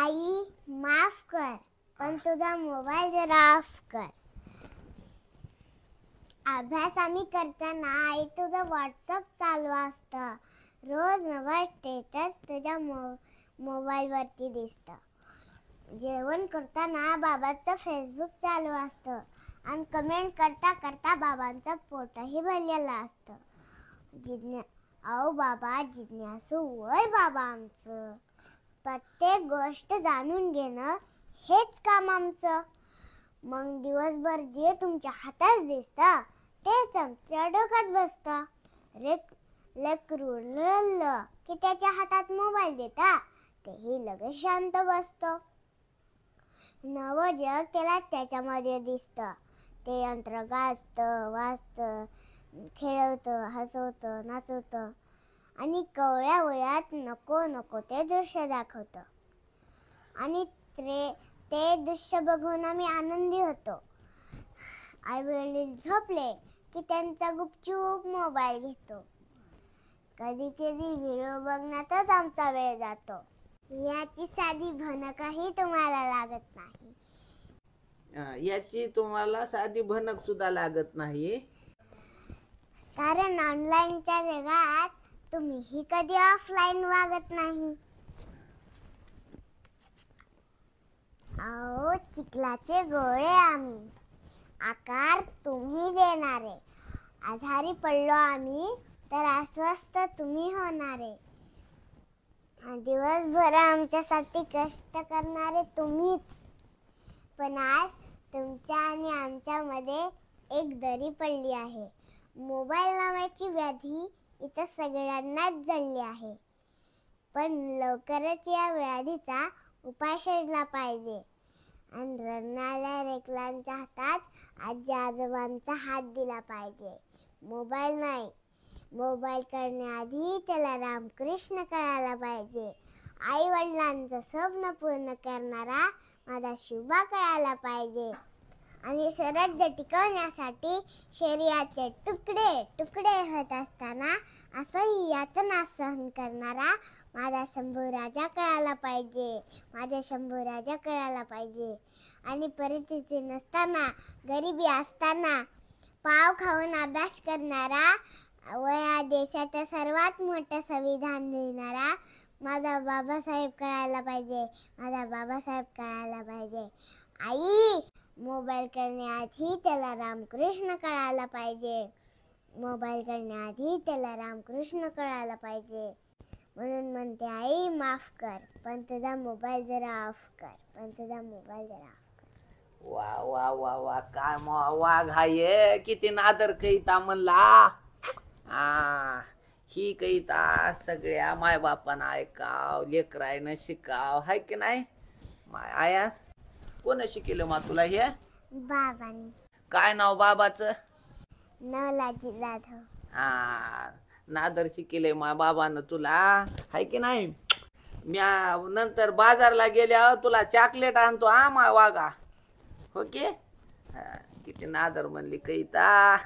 आई माफ कर, पण तुझा मोबाईल जरा ऑफ कर. अभ्यास आम्ही करताना आई तुझं व्हॉट्सअप चालू असतं. रोज नवा स्टेटस तुझ्या मोबाईल वरती दिसतं. जेवण करताना बाबांचं फेसबुक चालू असतं आणि कमेंट करता करता बाबांचं पोटही भरलेलं असतं. अहो बाबा, जिज्ञासू वय बाबा आमचं. प्रत्येक गोष्ट जाणून घेणं हेच काम आमचं. मग दिवसभर जे तुमच्या हातात दिसतं तेच आमच्या डोक्यात बसतं. लेकरू रडलं की त्याच्या हातात मोबाईल देता, तेही लगेच शांत बसतं. नवं जग त्याला त्याच्यामध्ये दिसतं. ते यंत्र गाजतं, वाजतं, खेळवतं, हसवतं, नाचवतं आणि कवळ्या वयात नको नको ते दृश्य दाखवतं. आणि ते दृश्य बघून आम्ही आनंदी होतो. आई वडील झोपले की त्यांचा गुपचूप मोबाईल घेतो. कधी कधी व्हिडिओ बघण्यातच आमचा वेळ जातो. याची साधी भनकही तुम्हाला लागत नाही. याची तुम्हाला साधी भनक सुद्धा लागत नाही, कारण ऑनलाईनच्या जगात तुम्हीही कधी ऑफलाईन वागत नाही. अहो चिखलाचे गोळे आम्ही, आकार तुम्ही देणारे. आजारी पडलो आम्ही तर अस्वस्थ तुम्ही होणारे. दिवसभर आमच्यासाठी कष्ट करणारे तुम्हीच. पण आज तुमच्या आणि आमच्यामध्ये एक दरी पडली आहे. मोबाईल नावाची व्याधी इथं सगळ्यांनाच जडली आहे. पण लवकरच या व्याधीचा उपाय शोधला पाहिजे. आणि रडणाऱ्या लेकरांच्या हातात आजी आजोबांचा हात दिला पाहिजे. मोबाईल नाही, मोबाईल करण्याआधी त्याला रामकृष्ण कळायला पाहिजे. आई वडिलांचं स्वप्न पूर्ण करणारा माझा शिवबा कळायला पाहिजे. आणि स्वराज्य टिकवण्यासाठी शरीराचे तुकडे तुकडे होत असताना असंही यातना सहन करणारा माझा शंभूराजा कळायला पाहिजे. माझ्या शंभूराजा कळायला पाहिजे. आणि परिस्थिती नसताना, गरिबी असताना पाव खाऊन अभ्यास करणारा व या देशाचं सर्वात मोठं संविधान लिहिणारा माझा बाबासाहेब कळायला पाहिजे. माझा बाबासाहेब कळायला पाहिजे. आई, मोबाईल करण्याआधी त्याला रामकृष्ण कळायला पाहिजे. मोबाईल करण्याआधी त्याला रामकृष्ण कळायला पाहिजे. म्हणून म्हणते आई माफ कर, पण तुझा मोबाईल जरा ऑफ कर. पण तुझा मोबाईल जरा ऑफ कर. वा वा वा वा, काय वाघ हाय, किती नादर कहीता म्हणला. ही कहीता सगळ्या मायबापानं ऐकाव, लेकरायनं शिकाव, हाय की नाही. आयास कोण शिकेल मा तुला हे? बाबांनी. काय नाव बाबाचं? नवलाजी जाधव. नादर शिकेले मा बाबानं तुला, हाय की नाही. म्या नंतर बाजारला गेल्यावर तुला चॉकलेट आणतो मा वागा. ओके, किती नादर म्हणली कहीता.